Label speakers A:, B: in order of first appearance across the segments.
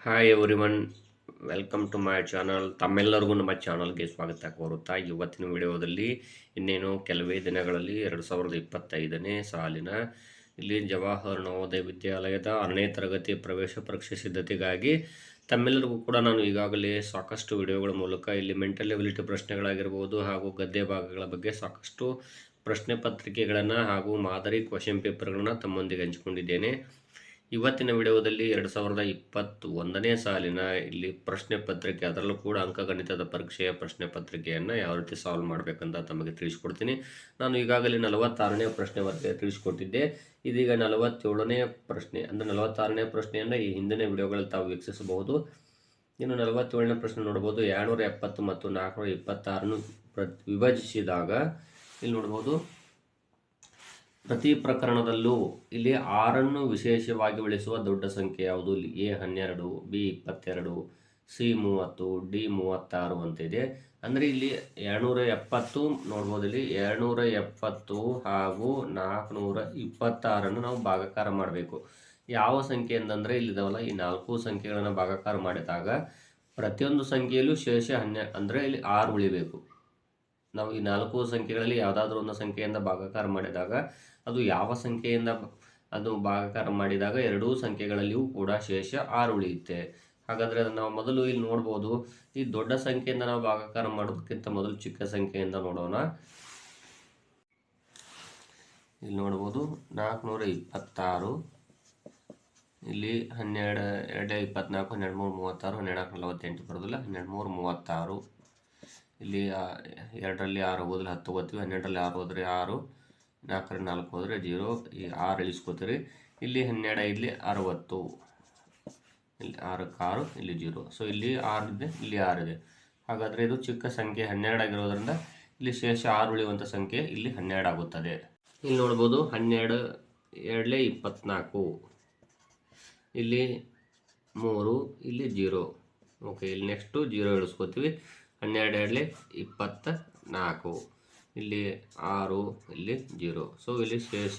A: Hi everyone, welcome to my channel. ತಮ್ಮೆಲ್ಲರಿಗೂ ನಮ್ಮ ಚಾನಲ್ಗೆ ಸ್ವಾಗತ ಕೋರುತ್ತಾ ಇವತ್ತಿನ ವಿಡಿಯೋದಲ್ಲಿ ಇನ್ನೇನು ಕೆಲವೇ ದಿನಗಳಲ್ಲಿ 2025ನೇ ಸಾಲಿನ ಇಲ್ಲಿ ಜವಾಹರ್ ನವೋದಯ ವಿದ್ಯಾಲಯದ 6ನೇ ತರಗತಿ ಪ್ರವೇಶ ಪರೀಕ್ಷೆ ಸಿದ್ಧತೆಗಾಗಿ ತಮ್ಮೆಲ್ಲರಿಗೂ ಕೂಡ ನಾನು ಈಗಾಗಲೇ ಸಾಕಷ್ಟು ವಿಡಿಯೋಗಳ ಮೂಲಕ ಇಲ್ಲಿ ಮೆಂಟಲ್ ಎಬಿಲಿಟಿ ಪ್ರಶ್ನೆಗಳಾಗಿರ್ಬೋದು ಹಾಗೂ ಗದ್ಯ ಭಾಗಗಳ ಬಗ್ಗೆ ಸಾಕಷ್ಟು ಪ್ರಶ್ನೆ ಪತ್ರಿಕೆಗಳನ್ನು ಹಾಗೂ ಮಾದರಿ ಕ್ವಶನ್ ಪೇಪರ್ಗಳನ್ನು ತಮ್ಮೊಂದಿಗೆ ಹಂಚಿಕೊಂಡಿದ್ದೇನೆ. ಇವತ್ತಿನ ವಿಡಿಯೋದಲ್ಲಿ 2021ನೇ ಸಾಲಿನ ಇಲ್ಲಿ ಪ್ರಶ್ನೆ ಪತ್ರಿಕೆ, ಅದರಲ್ಲೂ ಕೂಡ ಅಂಕಗಣಿತದ ಪರೀಕ್ಷೆಯ ಪ್ರಶ್ನೆ ಪತ್ರಿಕೆಯನ್ನು ಯಾವ ರೀತಿ ಸಾಲ್ವ್ ಮಾಡಬೇಕಂತ ತಮಗೆ ತಿಳಿಸ್ಕೊಡ್ತೀನಿ. ನಾನು ಈಗಾಗಲೇ 46ನೇ ಪ್ರಶ್ನೆವರೆಗೆ ತಿಳಿಸ್ಕೊಟ್ಟಿದ್ದೆ. ಇದೀಗ 47ನೇ ಪ್ರಶ್ನೆ ಅಂದರೆ 46ನೇ ಪ್ರಶ್ನೆಯನ್ನು ಈ ಹಿಂದಿನ ವಿಡಿಯೋಗಳಲ್ಲಿ ತಾವು ವೀಕ್ಷಿಸಬಹುದು. ಇನ್ನು 47ನೇ ಪ್ರಶ್ನೆ ನೋಡ್ಬೋದು. 270 ಮತ್ತು 426 ವಿಭಜಿಸಿದಾಗ ಇಲ್ಲಿ ನೋಡ್ಬೋದು, ಪ್ರತಿ ಪ್ರಕರಣದಲ್ಲೂ ಇಲ್ಲಿ 6 ವಿಶೇಷವಾಗಿ ಉಳಿಸುವ ದೊಡ್ಡ ಸಂಖ್ಯೆ ಯಾವುದು? ಇಲ್ಲಿ A12, B22, C30, D36 ಅಂತ ಇದೆ. ಅಂದರೆ ಇಲ್ಲಿ 270 ನೋಡ್ಬೋದು. ಇಲ್ಲಿ 270 ಹಾಗೂ 426 ನಾವು ಭಾಗಾಕಾರ ಮಾಡಬೇಕು. ಯಾವ ಸಂಖ್ಯೆ ಅಂತಂದರೆ ಇಲ್ಲಿದಾವಲ್ಲ, ಈ 4 ಸಂಖ್ಯೆಗಳನ್ನು ಭಾಗಾಕಾರ ಮಾಡಿದಾಗ ಪ್ರತಿಯೊಂದು ಸಂಖ್ಯೆಯಲ್ಲೂ ಶೇಷ 12 ಅಂದರೆ ಇಲ್ಲಿ 6 ಉಳಿಬೇಕು. ನಾವು ಈ 4 ಸಂಖ್ಯೆಗಳಲ್ಲಿ ಯಾವುದಾದ್ರೂ ಒಂದು ಸಂಖ್ಯೆಯಿಂದ ಭಾಗಾಕಾರ ಮಾಡಿದಾಗ ಅದು ಯಾವ ಸಂಖ್ಯೆಯಿಂದ ಅದು ಭಾಗಾಕಾರ ಮಾಡಿದಾಗ ಎರಡೂ ಸಂಖ್ಯೆಗಳಲ್ಲಿಯೂ ಕೂಡ ಶೇಷ 6 ಉಳಿಯುತ್ತೆ. ಹಾಗಾದರೆ ಅದನ್ನು ನಾವು ಮೊದಲು ಇಲ್ಲಿ ನೋಡ್ಬೋದು. ಈ ದೊಡ್ಡ ಸಂಖ್ಯೆಯಿಂದ ನಾವು ಭಾಗಾಕಾರ ಮಾಡೋದಕ್ಕಿಂತ ಮೊದಲು ಚಿಕ್ಕ ಸಂಖ್ಯೆಯಿಂದ ನೋಡೋಣ. ಇಲ್ಲಿ ನೋಡ್ಬೋದು 426, ಇಲ್ಲಿ 12 2 24, 12 36, 12 48 ಬರೋದಿಲ್ಲ, 12 36. ಇಲ್ಲಿ 2ರಲ್ಲಿ 6 ಹೋದ್ರೆ 10 ಹೋಗ್ತೀವಿ, 12ರಲ್ಲಿ 6 ಹೋದರೆ 6, 4ರಲ್ಲಿ 4 ಹೋದರೆ 0, ಈ 6 ಇಳಿಸ್ಕೋತೀರಿ. ಇಲ್ಲಿ 12 ಇಲ್ಲಿ 60, ಇಲ್ಲಿ 6ಕ್ಕೆ 6, ಇಲ್ಲಿ 0. ಸೊ ಇಲ್ಲಿ 6 ಇದೆ, ಇಲ್ಲಿ 6 ಇದೆ. ಹಾಗಾದರೆ ಇದು ಚಿಕ್ಕ ಸಂಖ್ಯೆ 12 ಆಗಿರೋದ್ರಿಂದ ಇಲ್ಲಿ ಶೇಷ 6 ಉಳಿಯುವಂಥ ಸಂಖ್ಯೆ ಇಲ್ಲಿ 12 ಆಗುತ್ತದೆ. ಇಲ್ಲಿ ನೋಡ್ಬೋದು 12 2 24, ಇಲ್ಲಿ 3, ಇಲ್ಲಿ 0. ಓಕೆ, ಇಲ್ಲಿ ನೆಕ್ಸ್ಟು 0 ಇಳಿಸ್ಕೋತೀವಿ. 12 2 24, ಇಲ್ಲಿ 6, ಇಲ್ಲಿ 0. ಸೊ ಇಲ್ಲಿ ಶೇಷ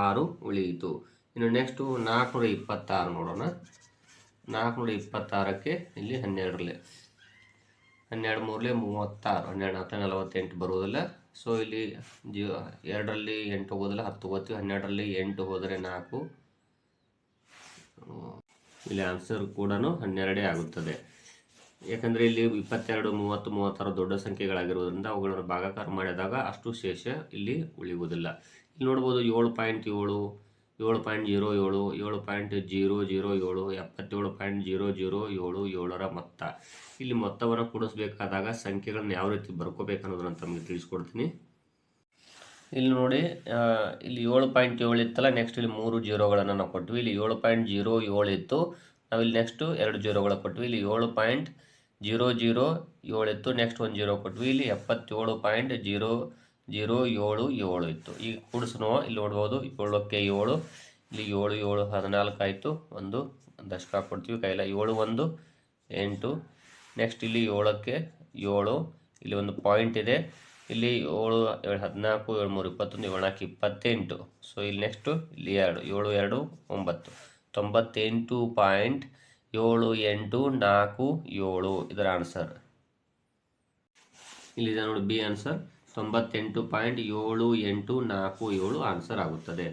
A: 6 ಉಳಿಯಿತು. ಇನ್ನು ನೆಕ್ಸ್ಟು 426 ನೋಡೋಣ. 426ಕ್ಕೆ ಇಲ್ಲಿ 12ರಲ್ಲಿ 12 3 36, 12 4 48 ಬರುವುದಿಲ್ಲ. ಸೊ ಇಲ್ಲಿ 2ರಲ್ಲಿ 8 ಹೋಗೋದಿಲ್ಲ, 10 ಹೋಗ್ತೀವಿ. 12ರಲ್ಲಿ 8 ಹೋದರೆ 4, ಇಲ್ಲಿ ಆನ್ಸರ್ ಕೂಡ 12 ಆಗುತ್ತದೆ. ಯಾಕಂದರೆ ಇಲ್ಲಿ 22, 30, 36 ದೊಡ್ಡ ಸಂಖ್ಯೆಗಳಾಗಿರೋದ್ರಿಂದ ಅವುಗಳನ್ನು ಭಾಗಾಕಾರ ಮಾಡಿದಾಗ ಅಷ್ಟು ಶೇಷ ಇಲ್ಲಿ ಉಳಿಯುವುದಿಲ್ಲ. ಇಲ್ಲಿ ನೋಡ್ಬೋದು 7.7, 7.07, 7.007, 77.007 7ರ ಮೊತ್ತ. ಇಲ್ಲಿ ಮೊತ್ತವನ್ನು ಕೂಡಿಸ್ಬೇಕಾದಾಗ ಸಂಖ್ಯೆಗಳನ್ನು ಯಾವ ರೀತಿ ಬರ್ಕೋಬೇಕು ಅನ್ನೋದನ್ನು ತಮಗೆ ತಿಳಿಸ್ಕೊಡ್ತೀನಿ. ಇಲ್ಲಿ ನೋಡಿ, ಇಲ್ಲಿ 7.7 ಇತ್ತಲ್ಲ, ನೆಕ್ಸ್ಟ್ ಇಲ್ಲಿ 3 0ಗಳನ್ನು ನಾವು ಕೊಟ್ವಿ. ಇಲ್ಲಿ 7.07 ಇತ್ತು, ನಾವಿಲ್ಲಿ ನೆಕ್ಸ್ಟು 2 0ಗಳ ಕೊಟ್ವಿ. ಇಲ್ಲಿ 7.007 ಇತ್ತು, ನೆಕ್ಸ್ಟ್ 1 0 ಕೊಟ್ವಿ. ಇಲ್ಲಿ 77.007 ಇತ್ತು. ಈಗ ಕೂಡಿಸೋಣ. ಇಲ್ಲಿ ನೋಡ್ಬೋದು 7ಕ್ಕೆ 7, ಇಲ್ಲಿ 7 7 14 ಆಯಿತು. ಒಂದು ದಶಕ ಕೊಡ್ತೀವಿ ಕೈಲ. 7 1 8, ನೆಕ್ಸ್ಟ್ ಇಲ್ಲಿ 7ಕ್ಕೆ 7, ಇಲ್ಲಿ ಒಂದು ಪಾಯಿಂಟ್ ಇದೆ. ಇಲ್ಲಿ 7 14, 7 3 21, 7 4 28. ಸೊ ಇಲ್ಲಿ ನೆಕ್ಸ್ಟು ಇಲ್ಲಿ 2, 7 2 9, 98.7847 ಇದರ ಆನ್ಸರ್. ಇಲ್ಲಿದೆ ನೋಡಿ ಬಿ ಆನ್ಸರ್, 98.7847 ಆನ್ಸರ್ ಆಗುತ್ತದೆ.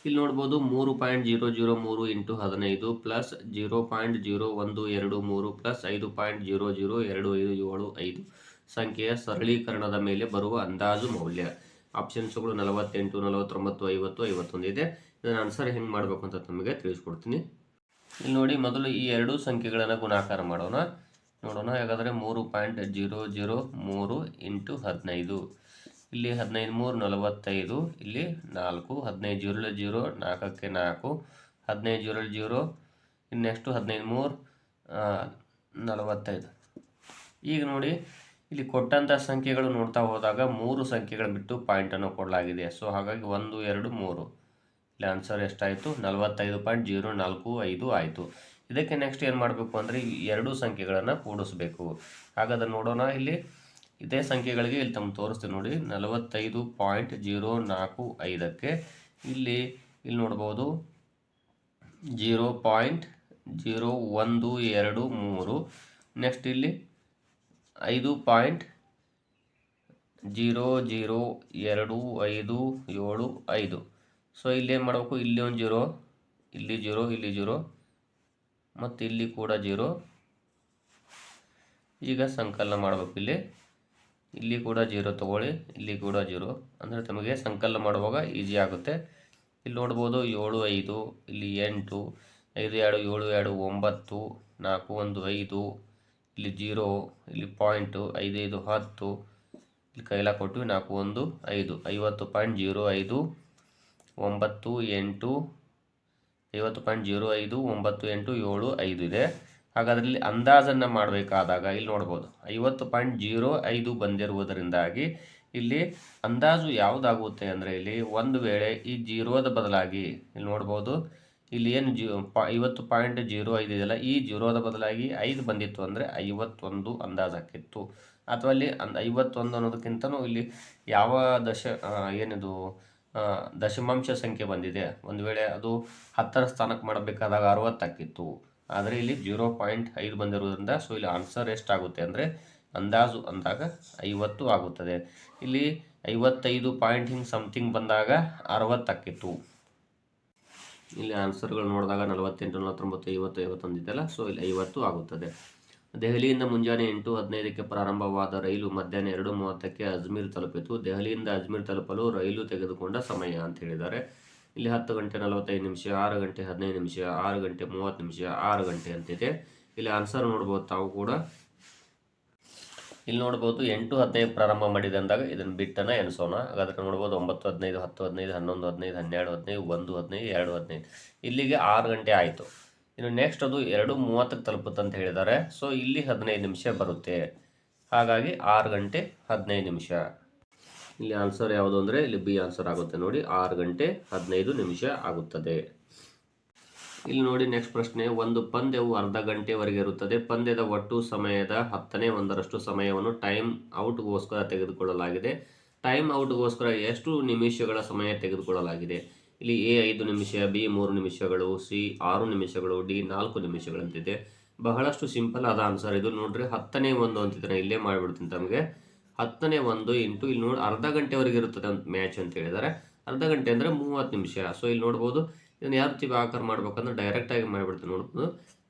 A: ಇಲ್ಲಿ ನೋಡ್ಬೋದು 3.003 ಇಂಟು 15 ಪ್ಲಸ್ 0.0123 ಪ್ಲಸ್ 5.00257 ಸಂಖ್ಯೆಯ ಸರಳೀಕರಣದ ಮೇಲೆ ಬರುವ ಅಂದಾಜು ಮೌಲ್ಯ. ಆಪ್ಷನ್ಸ್ಗಳು 48, 49, 50, 51 ಇದೆ. ಇದನ್ನು ಆನ್ಸರ್ ಹೆಂಗೆ ಮಾಡಬೇಕು ಅಂತ ತಮಗೆ ತಿಳಿಸ್ಕೊಡ್ತೀನಿ. ಇಲ್ಲಿ ನೋಡಿ, ಮೊದಲು ಈ ಎರಡೂ ಸಂಖ್ಯೆಗಳನ್ನು ಗುಣಾಕಾರ ಮಾಡೋಣ. ನೋಡೋಣ. ಹಾಗಾದರೆ 3.003 ಇಂಟು 15, ಇಲ್ಲಿ 15 3 45, ಇಲ್ಲಿ 4, 15 0 0, 4ಕ್ಕೆ 4, 15 0 0, ಇನ್ನು ನೆಕ್ಸ್ಟು 15 3 45. ಈಗ ನೋಡಿ, ಇಲ್ಲಿ ಕೊಟ್ಟಂಥ ಸಂಖ್ಯೆಗಳು ನೋಡ್ತಾ ಹೋದಾಗ 3 ಸಂಖ್ಯೆಗಳು ಬಿಟ್ಟು ಪಾಯಿಂಟನ್ನು ಕೊಡಲಾಗಿದೆ. ಸೊ ಹಾಗಾಗಿ 1 2 3, ಇಲ್ಲಿ ಆನ್ಸರ್ ಎಷ್ಟಾಯಿತು? 45.045 ಆಯಿತು. ಇದಕ್ಕೆ ನೆಕ್ಸ್ಟ್ ಏನು ಮಾಡಬೇಕು ಅಂದರೆ ಈ ಎರಡೂ ಸಂಖ್ಯೆಗಳನ್ನು ಕೂಡಿಸ್ಬೇಕು. ಹಾಗಾದ್ರೆ ನೋಡೋಣ. ಇಲ್ಲಿ ಇದೇ ಸಂಖ್ಯೆಗಳಿಗೆ ಇಲ್ಲಿ ತಮ್ಮ ತೋರಿಸ್ತೀನಿ ನೋಡಿ. 45.045ಕ್ಕೆ ಇಲ್ಲಿ ನೋಡ್ಬೋದು 0.0 0 1 2 3. ನೆಕ್ಸ್ಟ್ ಇಲ್ಲಿ 5.002575. ಸೊ ಇಲ್ಲಿ ಏನು ಮಾಡಬೇಕು, ಇಲ್ಲಿ ಒಂದು 0, ಇಲ್ಲಿ 0, ಇಲ್ಲಿ 0 ಮತ್ತು ಇಲ್ಲಿ ಕೂಡ 0. ಈಗ ಸಂಕಲನ ಮಾಡಬೇಕು. ಇಲ್ಲಿ ಕೂಡ 0 ತಗೊಳ್ಳಿ, ಇಲ್ಲಿ ಕೂಡ 0. ಅಂದರೆ ತಮಗೆ ಸಂಕಲನ ಮಾಡುವಾಗ ಈಸಿ ಆಗುತ್ತೆ. ಇಲ್ಲಿ ನೋಡ್ಬೋದು 7 5, ಇಲ್ಲಿ 8, 5 2 7 2 9, 4 1 5, ಇಲ್ಲಿ 0, ಇಲ್ಲಿ ಪಾಯಿಂಟು 5 5 10, ಇಲ್ಲಿ ಕೈಲ ಕೊಟ್ಟು 4 1 5, 50.05 9 8, 50.05 9 8 7 5 ಇದೆ. ಹಾಗಾದರೆ ಇಲ್ಲಿ ಅಂದಾಜನ್ನು ಮಾಡಬೇಕಾದಾಗ ಇಲ್ಲಿ ನೋಡ್ಬೋದು 50.05 ಬಂದಿರುವುದರಿಂದಾಗಿ ಇಲ್ಲಿ ಅಂದಾಜು ಯಾವುದಾಗುತ್ತೆ ಅಂದರೆ ಇಲ್ಲಿ ಒಂದು ವೇಳೆ ಈ 0ದ ಬದಲಾಗಿ ಇಲ್ಲಿ ನೋಡ್ಬೋದು, ಇಲ್ಲಿ ಏನು 50.05 ಇದೆಯಲ್ಲ, ಈ 0ದ ಬದಲಾಗಿ 5 ಬಂದಿತ್ತು ಅಂದರೆ 51 ಅಂದಾಜಾಕಿತ್ತು. ಅಥವಾ ಇಲ್ಲಿ 51 ಅನ್ನೋದಕ್ಕಿಂತನೂ ಇಲ್ಲಿ ಯಾವ ಏನಿದು ದಶಮಾಂಶ ಸಂಖ್ಯೆ ಬಂದಿದೆ, ಒಂದು ವೇಳೆ ಅದು 10ರ ಸ್ಥಾನಕ್ಕೆ ಮಾಡಬೇಕಾದಾಗ 60 ಆಕಿತ್ತು. ಆದರೆ ಇಲ್ಲಿ 0.5 ಬಂದಿರೋದ್ರಿಂದ ಸೊ ಇಲ್ಲಿ ಆನ್ಸರ್ ಎಷ್ಟಾಗುತ್ತೆ ಅಂದರೆ ಅಂದಾಜು ಅಂದಾಗ 50 ಆಗುತ್ತದೆ. ಇಲ್ಲಿ 55 ಪಾಯಿಂಟ್ ಹಿಂಗೆ ಸಮಥಿಂಗ್ ಬಂದಾಗ 60 ಆಕಿತ್ತು. ಇಲ್ಲಿ ಆನ್ಸರ್ಗಳು ನೋಡಿದಾಗ 48 49 50 51 ಇದೆಯಲ್ಲ, ಸೊ ಇಲ್ಲಿ 50 ಆಗುತ್ತದೆ. ದೆಹಲಿಯಿಂದ ಮುಂಜಾನೆ 8:15ಕ್ಕೆ ಪ್ರಾರಂಭವಾದ ರೈಲು ಮಧ್ಯಾಹ್ನ 2:30ಕ್ಕೆ ಅಜ್ಮೀರ್ ತಲುಪಿತು. ದೆಹಲಿಯಿಂದ ಅಜ್ಮೀರ್ ತಲುಪಲು ರೈಲು ತೆಗೆದುಕೊಂಡ ಸಮಯ ಅಂತ ಹೇಳಿದ್ದಾರೆ. ಇಲ್ಲಿ 10 ಗಂಟೆ 45 ನಿಮಿಷ, 6 ಗಂಟೆ 15 ನಿಮಿಷ, 6 ಗಂಟೆ 30 ನಿಮಿಷ, 6 ಗಂಟೆ ಅಂತಿದೆ. ಇಲ್ಲಿ ಆನ್ಸರ್ ನೋಡ್ಬೋದು ತಾವು ಕೂಡ. ಇಲ್ಲಿ ನೋಡ್ಬೋದು 8:15 ಪ್ರಾರಂಭ ಮಾಡಿದೆ ಅಂದಾಗ ಇದನ್ನು ಬಿಟ್ಟನ ಎನಿಸೋಣ. ಹಾಗಾದ್ರೆ ನೋಡ್ಬೋದು 9:15 10:15 11:15 12:15 1:15 2:15 ಇಲ್ಲಿಗೆ 6 ಗಂಟೆ ಆಯಿತು. ಇನ್ನು ನೆಕ್ಸ್ಟ್ ಅದು 2:30ಕ್ಕೆ ತಲುಪುತ್ತೆ ಅಂತ ಹೇಳಿದ್ದಾರೆ. ಸೊ ಇಲ್ಲಿ 15 ನಿಮಿಷ ಬರುತ್ತೆ. ಹಾಗಾಗಿ 6 ಗಂಟೆ 15 ನಿಮಿಷ. ಇಲ್ಲಿ ಆನ್ಸರ್ ಯಾವುದು ಅಂದರೆ ಇಲ್ಲಿ ಬಿ ಆನ್ಸರ್ ಆಗುತ್ತೆ ನೋಡಿ, 6 ಗಂಟೆ 15 ನಿಮಿಷ ಆಗುತ್ತದೆ. ಇಲ್ಲಿ ನೋಡಿ ನೆಕ್ಸ್ಟ್ ಪ್ರಶ್ನೆ, ಒಂದು ಪಂದ್ಯವು ಅರ್ಧ ಗಂಟೆವರೆಗೆ ಇರುತ್ತದೆ. ಪಂದ್ಯದ ಒಟ್ಟು ಸಮಯದ 1/10 ಸಮಯವನ್ನು ಟೈಮ್ ಔಟ್ಗೋಸ್ಕರ ತೆಗೆದುಕೊಳ್ಳಲಾಗಿದೆ. ಟೈಮ್ ಔಟ್ಗೋಸ್ಕರ ಎಷ್ಟು ನಿಮಿಷಗಳ ಸಮಯ ತೆಗೆದುಕೊಳ್ಳಲಾಗಿದೆ? ಇಲ್ಲಿ ಎ 5 ನಿಮಿಷ, ಬಿ 3 ನಿಮಿಷಗಳು, ಸಿ 6 ನಿಮಿಷಗಳು, ಡಿ 4 ನಿಮಿಷಗಳಂತಿದೆ. ಬಹಳಷ್ಟು ಸಿಂಪಲ್ ಆದ ಆನ್ಸರ್ ಇದು. ನೋಡ್ರಿ 10ನೇ 1 ಅಂತಿದ್ರೆ ಇಲ್ಲೇ ಮಾಡಿಬಿಡ್ತೀನಿ ತಮಗೆ. 10ನೇ 1 ಇಂಟು ಇಲ್ಲಿ ನೋಡಿ ಅರ್ಧ ಗಂಟೆವರೆಗೆ ಇರುತ್ತದೆ ಅಂತ ಮ್ಯಾಚ್ ಅಂತ ಹೇಳಿದ್ದಾರೆ. ಅರ್ಧ ಗಂಟೆ ಅಂದರೆ 30 ನಿಮಿಷ. ಸೊ ಇಲ್ಲಿ ನೋಡ್ಬೋದು ಇದನ್ನು ಯಾವ ರೀತಿ ಆಕಾರ ಮಾಡ್ಬೇಕಂದ್ರೆ ಡೈರೆಕ್ಟಾಗಿ ಮಾಡಿಬಿಡ್ತೀನಿ. ನೋಡ್ಬೋದು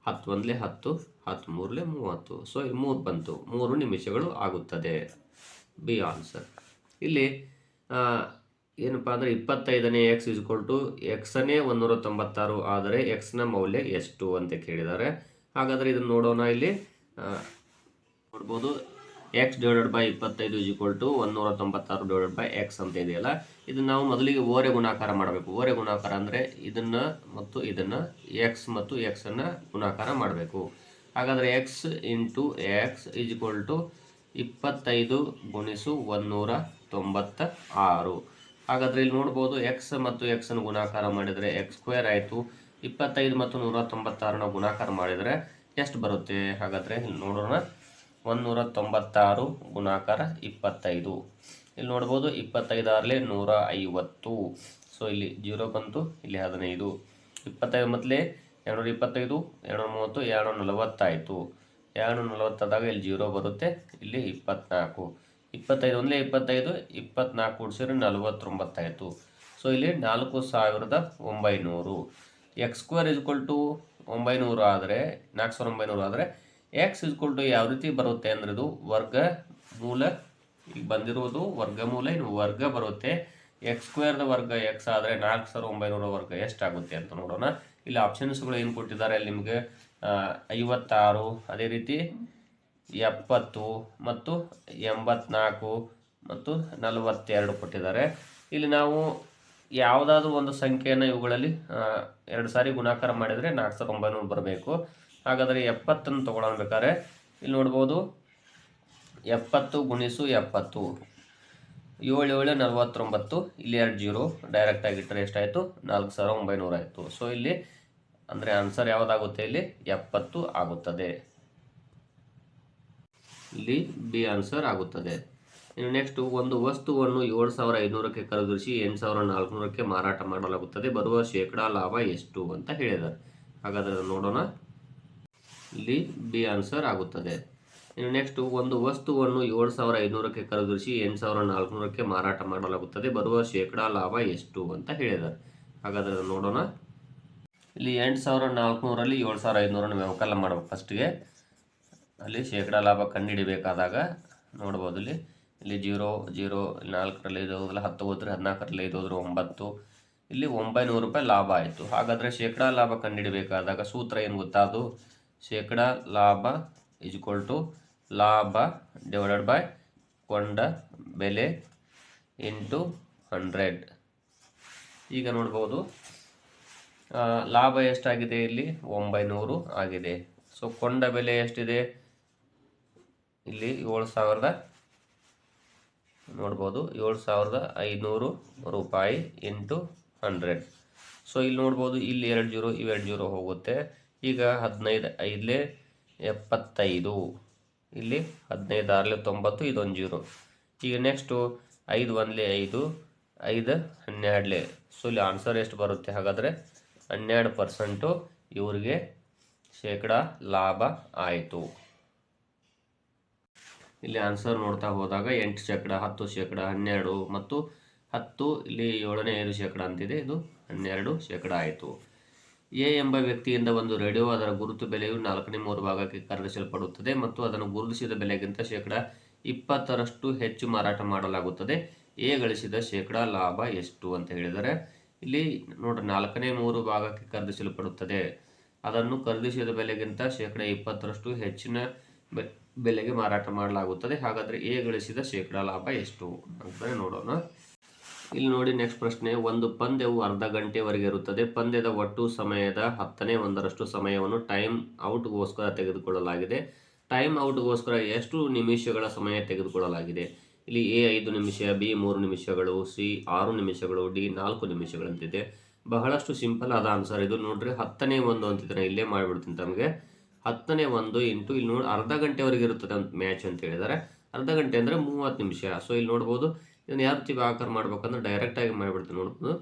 A: 10 1 10, 10 3 30. ಸೊ ಇಲ್ಲಿ 3 ಬಂತು, 3 ನಿಮಿಷಗಳು ಆಗುತ್ತದೆ. B answer. ಇಲ್ಲಿ ಏನಪ್ಪ ಅಂದರೆ 25ನೇ ಎಕ್ಸ್ ಎಕ್ಸನೇ 196 ಆದರೆ ಎಕ್ಸ್ನ ಮೌಲ್ಯ ಎಷ್ಟು ಅಂತ ಕೇಳಿದ್ದಾರೆ. ಹಾಗಾದರೆ ಇದನ್ನು ನೋಡೋಣ. ಇಲ್ಲಿ ನೋಡ್ಬೋದು ಎಕ್ಸ್ ಡಿವೈಡೆಡ್ ಬೈ 25 196 ಎಕ್ಸ್ ಅಂತ ಇದೆಯಲ್ಲ, ಇದನ್ನು ನಾವು ಮೊದಲಿಗೆ ಓರೆ ಗುಣಾಕಾರ ಮಾಡಬೇಕು. ಓರೆ ಗುಣಾಕಾರ ಅಂದರೆ ಇದನ್ನು ಮತ್ತು ಇದನ್ನು ಎಕ್ಸ್ ಮತ್ತು ಎಕ್ಸನ್ನು ಗುಣಾಕಾರ ಮಾಡಬೇಕು. ಹಾಗಾದರೆ ಎಕ್ಸ್ ಇಂಟು ಎಕ್ಸ್ 25 ಗುಣಿಸು 196. ಹಾಗಾದರೆ ಇಲ್ಲಿ ನೋಡ್ಬೋದು ಎಕ್ಸ್ ಮತ್ತು ಎಕ್ಸನ್ನು ಗುಣಾಕಾರ ಮಾಡಿದರೆ ಎಕ್ಸ್ ಸ್ಕ್ವೇರ್ ಆಯಿತು. 25 ಮತ್ತು 196ನ ಗುಣಾಕಾರ ಮಾಡಿದರೆ ಎಷ್ಟು ಬರುತ್ತೆ? ಹಾಗಾದರೆ ಇಲ್ಲಿ ನೋಡೋಣ. 196 ಗುಣಾಕಾರ 25. ಇಲ್ಲಿ ನೋಡ್ಬೋದು 25 ಆರ್ಲೆ 150. ಸೊ ಇಲ್ಲಿ 0 ಬಂತು, ಇಲ್ಲಿ 15. 25 ಮೊದಲೇ 225, 230, 240 ಆಯಿತು. 240 ಆದಾಗ ಇಲ್ಲಿ 0 ಬರುತ್ತೆ, ಇಲ್ಲಿ 24. 25 ಒಂದಲೇ 25, 24 ಕೂಡಿಸಿದ್ರೆ 49 ಆಯಿತು. ಸೊ ಇಲ್ಲಿ 4900. ಎಕ್ಸ್ ಸ್ಕ್ವೇರ್ = 900 ಆದರೆ 4900 ಆದರೆ ಎಕ್ಸ್ ಯಾವ ರೀತಿ ಬರುತ್ತೆ ಅಂದರೆ ಇದು ವರ್ಗಮೂಲ. ಈಗ ಬಂದಿರುವುದು ವರ್ಗಮೂಲ, ಇನ್ನು ವರ್ಗ ಬರುತ್ತೆ. ಎಕ್ಸ್ ಸ್ಕ್ವೇರ್ದ ವರ್ಗ ಎಕ್ಸ್ ಆದರೆ 4900 ವರ್ಗ ಎಷ್ಟಾಗುತ್ತೆ ಅಂತ ನೋಡೋಣ. ಇಲ್ಲಿ ಆಪ್ಷನ್ಸ್ಗಳು ಏನು ಕೊಟ್ಟಿದ್ದಾರೆ ಅಲ್ಲಿ ನಿಮಗೆ 56, ಅದೇ ರೀತಿ 70 ಮತ್ತು 84 ಮತ್ತು 42 ಕೊಟ್ಟಿದ್ದಾರೆ. ಇಲ್ಲಿ ನಾವು ಯಾವುದಾದ್ರೂ ಒಂದು ಸಂಖ್ಯೆಯನ್ನು ಇವುಗಳಲ್ಲಿ 2 ಸಾರಿ ಗುಣಾಕಾರ ಮಾಡಿದರೆ 4900 ಬರಬೇಕು. ಹಾಗಾದರೆ 70 ತೊಗೊಳ್ಳೋಣ. ಬೇಕಾದ್ರೆ ಇಲ್ಲಿ ನೋಡ್ಬೋದು 70 ಗುಣಿಸು 70, 7 7 49, ಇಲ್ಲಿ 2 0 ಡೈರೆಕ್ಟಾಗಿ ಇಟ್ಟರೆ ಎಷ್ಟಾಯಿತು? 4900 ಆಯಿತು. ಸೊ ಇಲ್ಲಿ ಅಂದರೆ ಆನ್ಸರ್ ಯಾವುದಾಗುತ್ತೆ? ಇಲ್ಲಿ 70 ಆಗುತ್ತದೆ. ಇಲ್ಲಿ ಬಿ ಆನ್ಸರ್ ಆಗುತ್ತದೆ. ಇನ್ನು ನೆಕ್ಸ್ಟ್, ಒಂದು ವಸ್ತುವನ್ನು 7500ಕ್ಕೆ ಖರೀದಿಸಿ 8400ಕ್ಕೆ ಮಾರಾಟ ಮಾಡಲಾಗುತ್ತದೆ. ಬರುವ ಶೇಕಡಾ ಲಾಭ ಎಷ್ಟು ಅಂತ ಹೇಳಿದ್ದಾರೆ. ಹಾಗಾದರೆ ನೋಡೋಣ. ಇಲ್ಲಿ ಬಿ ಆನ್ಸರ್ ಆಗುತ್ತದೆ. ಇನ್ನು ನೆಕ್ಸ್ಟ್, ಒಂದು ವಸ್ತುವನ್ನು 7,500ಕ್ಕೆ ಖರೀದಿಸಿ 8,400ಕ್ಕೆ ಮಾರಾಟ ಮಾಡಲಾಗುತ್ತದೆ, ಬರುವ ಶೇಕಡಾ ಲಾಭ ಎಷ್ಟು ಅಂತ ಹೇಳಿದ್ದಾರೆ. ಹಾಗಾದರೆ ಅದನ್ನು ನೋಡೋಣ. ಇಲ್ಲಿ 8,400ರಲ್ಲಿ 7,500 ವ್ಯವಕಲನ ಮಾಡಬೇಕು ಫಸ್ಟಿಗೆ. ಅಲ್ಲಿ ಶೇಕಡಾ ಲಾಭ ಕಂಡುಹಿಡಿಬೇಕಾದಾಗ ನೋಡ್ಬೋದು, ಇಲ್ಲಿ 0 0 4ರಲ್ಲಿ 5 ಹೋದ್ರೆ 10 ಹೋದ್ರೆ 14ರಲ್ಲಿ 5 ಹೋದ್ರೆ 9, ಇಲ್ಲಿ 900 ರೂಪಾಯಿ ಲಾಭ ಆಯಿತು. ಹಾಗಾದರೆ ಶೇಕಡಾ ಲಾಭ ಕಂಡುಹಿಡಿಬೇಕಾದಾಗ ಸೂತ್ರ ಏನು ಗೊತ್ತಾ? ಅದು ಶೇಕಡಾ ಲಾಭ = ಲಾಭ ಡಿವೈಡೆಡ್ ಬೈ ಕೊಂಡ ಬೆಲೆ ಇಂಟು 100. ಈಗ ನೋಡ್ಬೋದು ಲಾಭ ಎಷ್ಟಾಗಿದೆ? ಇಲ್ಲಿ 900 ಆಗಿದೆ. ಸೊ ಕೊಂಡ ಬೆಲೆ ಎಷ್ಟಿದೆ? ಇಲ್ಲಿ 7,000 ನೋಡ್ಬೋದು, 7,500 ರೂಪಾಯಿ ಇಂಟು 100. ಸೊ ಇಲ್ಲಿ ನೋಡ್ಬೋದು, ಇಲ್ಲಿ 2 0 ಇವೆರಡು 0 ಹೋಗುತ್ತೆ. ಈಗ 15 5 75, ಇಲ್ಲಿ 15 6 90, ಇದೊಂದು 0. ಈಗ ನೆಕ್ಸ್ಟು 5 1 5 5 12. ಸೊ ಇಲ್ಲಿ ಆನ್ಸರ್ ಎಷ್ಟು ಬರುತ್ತೆ? ಹಾಗಾದರೆ 12% ಇವರಿಗೆ ಶೇಕಡಾ ಲಾಭ ಆಯಿತು. ಇಲ್ಲಿ ಆನ್ಸರ್ ನೋಡ್ತಾ ಹೋದಾಗ 8%, 10%, 12 ಮತ್ತು 10, ಇಲ್ಲಿ 7ನೇ 5% ಅಂತಿದೆ. ಇದು 12% ಆಯಿತು. ಎ ಎಂಬ ವ್ಯಕ್ತಿಯಿಂದ ಒಂದು ರೇಡಿಯೋ ಅದರ ಗುರುತು ಬೆಲೆಯು 4ನೇ 3 ಭಾಗಕ್ಕೆ ಖರೀದಿಸಲ್ಪಡುತ್ತದೆ ಮತ್ತು ಅದನ್ನು ಗುರುತಿಸಿದ ಬೆಲೆಗಿಂತ ಶೇಕಡಾ 20ರಷ್ಟು ಹೆಚ್ಚು ಮಾರಾಟ ಮಾಡಲಾಗುತ್ತದೆ. ಎ ಗಳಿಸಿದ ಶೇಕಡಾ ಲಾಭ ಎಷ್ಟು ಅಂತ ಹೇಳಿದರೆ, ಇಲ್ಲಿ ನೋಡ್ರಿ 4ನೇ 3 ಭಾಗಕ್ಕೆ ಖರೀದಿಸಲ್ಪಡುತ್ತದೆ, ಅದನ್ನು ಖರೀದಿಸಿದ ಬೆಲೆಗಿಂತ ಶೇಕಡಾ 20ರಷ್ಟು ಹೆಚ್ಚಿನ ಬೆಲೆಗೆ ಮಾರಾಟ ಮಾಡಲಾಗುತ್ತದೆ. ಹಾಗಾದರೆ ಎ ಗಳಿಸಿದ ಶೇಕಡಾ ಲಾಭ ಎಷ್ಟು ಅಂತ ನೋಡೋಣ. ಇಲ್ಲಿ ನೋಡಿ ನೆಕ್ಸ್ಟ್ ಪ್ರಶ್ನೆ, ಒಂದು ಪಂದ್ಯವು ಅರ್ಧ ಗಂಟೆವರೆಗೆ ಇರುತ್ತದೆ. ಪಂದ್ಯದ ಒಟ್ಟು ಸಮಯದ 1/10ರಷ್ಟು ಸಮಯವನ್ನು ಟೈಮ್ ಔಟ್ಗೋಸ್ಕರ ತೆಗೆದುಕೊಳ್ಳಲಾಗಿದೆ. ಟೈಮ್ ಔಟ್ಗೋಸ್ಕರ ಎಷ್ಟು ನಿಮಿಷಗಳ ಸಮಯ ತೆಗೆದುಕೊಳ್ಳಲಾಗಿದೆ? ಇಲ್ಲಿ ಎ 5 ನಿಮಿಷ, ಬಿ 3 ನಿಮಿಷಗಳು, ಸಿ 6 ನಿಮಿಷಗಳು, ಡಿ 4 ನಿಮಿಷಗಳಂತಿದೆ. ಬಹಳಷ್ಟು ಸಿಂಪಲ್ ಆದ ಆನ್ಸರ್ ಇದು. ನೋಡ್ರಿ 10ನೇ 1 ಅಂತಿದ್ರೆ ಇಲ್ಲೇ ಮಾಡಿಬಿಡ್ತೀನಿ ತಮಗೆ. 10ನೇ 1 ಇಂಟು ಇಲ್ಲಿ ನೋಡಿ ಅರ್ಧ ಗಂಟೆವರೆಗೆ ಇರುತ್ತದೆ ಅಂತ ಮ್ಯಾಚ್ ಅಂತ ಹೇಳಿದ್ದಾರೆ. ಅರ್ಧ ಗಂಟೆ ಅಂದರೆ 30 ನಿಮಿಷ. ಸೊ ಇಲ್ಲಿ ನೋಡ್ಬೋದು, ಇದನ್ನು ಯಾವ ರೀತಿ ಆಕಾರ ಮಾಡ್ಬೇಕಂದ್ರೆ ಡೈರೆಕ್ಟಾಗಿ ಮಾಡಿಬಿಡ್ತೀನಿ. ನೋಡ್ಬೋದು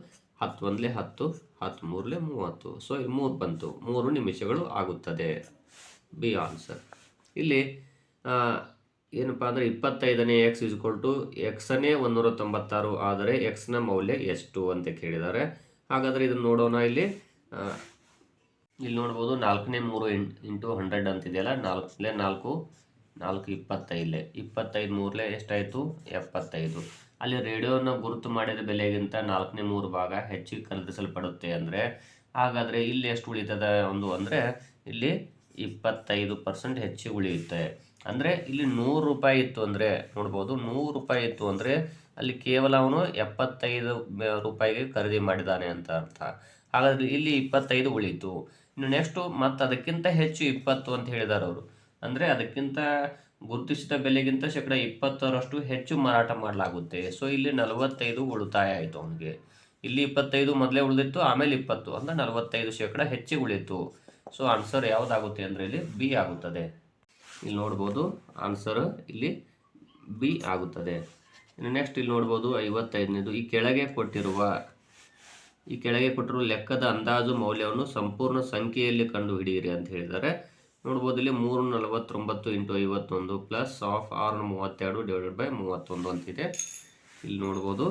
A: 10 1 10, 10 3 30. ಸೊ ಇಲ್ಲಿ 3 ಬಂತು, 3 ನಿಮಿಷಗಳು ಆಗುತ್ತದೆ. B answer. ಇಲ್ಲಿ ಏನಪ್ಪ ಅಂದರೆ 25ನೇ x xನೇ 196 ಆದರೆ ಎಕ್ಸ್ನ ಮೌಲ್ಯ ಎಷ್ಟು ಅಂತ ಕೇಳಿದ್ದಾರೆ. ಹಾಗಾದರೆ ಇದನ್ನು ನೋಡೋಣ. ಇಲ್ಲಿ ನೋಡ್ಬೋದು 4ನೇ 3 ಇಂಟು 100 ಅಂತಿದೆಯಲ್ಲ, 4 4 25, 25 3 ಎಷ್ಟಾಯಿತು? 75. ಅಲ್ಲಿ ರೇಡಿಯೋನ ಗುರುತು ಮಾಡಿದ ಬೆಲೆಗಿಂತ 4ನೇ 3 ಭಾಗ ಹೆಚ್ಚಿಗೆ ಖರೀದಿಸಲ್ಪಡುತ್ತೆ ಅಂದರೆ, ಹಾಗಾದರೆ ಇಲ್ಲಿ ಎಷ್ಟು ಉಳಿತದ ಒಂದು ಅಂದರೆ ಇಲ್ಲಿ 25% ಹೆಚ್ಚಿಗೆ ಉಳಿಯುತ್ತೆ. ಅಂದರೆ ಇಲ್ಲಿ 100 ರೂಪಾಯಿ ಇತ್ತು ಅಂದರೆ ನೋಡ್ಬೋದು, 100 ರೂಪಾಯಿ ಇತ್ತು ಅಂದರೆ ಅಲ್ಲಿ ಕೇವಲ ಅವನು 75 ರೂಪಾಯಿಗೆ ಖರೀದಿ ಮಾಡಿದ್ದಾನೆ ಅಂತ ಅರ್ಥ. ಹಾಗಾದರೆ ಇಲ್ಲಿ 25 ಉಳೀತು. ಇನ್ನು ನೆಕ್ಸ್ಟು ಮತ್ತು ಅದಕ್ಕಿಂತ ಹೆಚ್ಚು 20 ಅಂತ ಹೇಳಿದ್ದಾರೆ ಅವರು. ಅಂದರೆ ಅದಕ್ಕಿಂತ ಗುರುತಿಸಿದ ಬೆಲೆಗಿಂತ ಶೇಕಡಾ 20ರಷ್ಟು ಹೆಚ್ಚು ಮಾರಾಟ ಮಾಡಲಾಗುತ್ತೆ. ಸೊ ಇಲ್ಲಿ 45 ಉಳಿತಾಯ ಆಯಿತು ಅವನಿಗೆ. ಇಲ್ಲಿ 25 ಮೊದಲೇ ಉಳಿದಿತ್ತು, ಆಮೇಲೆ 20 ಅಂದರೆ 45% ಹೆಚ್ಚಿಗೆ ಉಳಿಯಿತು. ಸೊ ಆನ್ಸರ್ ಯಾವುದಾಗುತ್ತೆ ಅಂದರೆ ಇಲ್ಲಿ ಬಿ ಆಗುತ್ತದೆ. ಇಲ್ಲಿ ನೋಡ್ಬೋದು ಆನ್ಸರ್ ಇಲ್ಲಿ ಬಿ ಆಗುತ್ತದೆ. ಇನ್ನು ನೆಕ್ಸ್ಟ್ ಇಲ್ಲಿ ನೋಡ್ಬೋದು 55ನೇದು, ಈ ಕೆಳಗೆ ಕೊಟ್ಟಿರುವ ಲೆಕ್ಕದ ಅಂದಾಜು ಮೌಲ್ಯವನ್ನು ಸಂಪೂರ್ಣ ಸಂಖ್ಯೆಯಲ್ಲಿ ಕಂಡು ಹಿಡಿಯಿರಿ ಅಂತ ಹೇಳಿದ್ದಾರೆ. ನೋಡ್ಬೋದು ಇಲ್ಲಿ 349 into 51 plus of 632 divided by 31 ಅಂತಿದೆ. ಇಲ್ಲಿ ನೋಡ್ಬೋದು